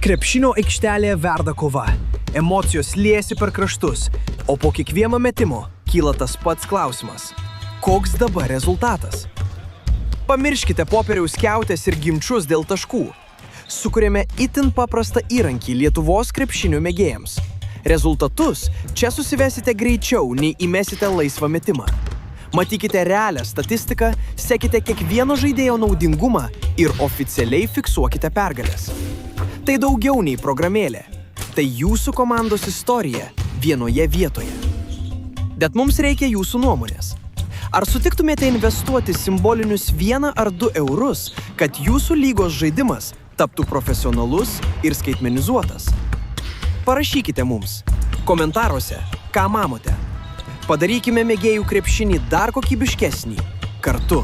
Krepšinio aikštelėje verda kova. Emocijos liejasi per kraštus, o po kiekvieno metimo kyla tas pats klausimas. Koks dabar rezultatas? Pamirškite popieriaus skiautės ir ginčus dėl taškų. Sukūrėme itin paprastą įrankį Lietuvos krepšinio mėgėjams. Rezultatus čia susivesite greičiau, nei įmesite laisvą metimą. Matykite realią statistiką, sekite kiekvieno žaidėjo naudingumą ir oficialiai fiksuokite pergalės. Tai daugiau nei programėlė. Tai jūsų komandos istorija vienoje vietoje. Bet mums reikia jūsų nuomonės. Ar sutiktumėte investuoti simbolinius 1 ar 2 eurus, kad jūsų lygos žaidimas taptų profesionalus ir skaitmenizuotas? Parašykite mums komentaruose, ką manote. Padarykime mėgėjų krepšinį dar kokybiškesnį kartu.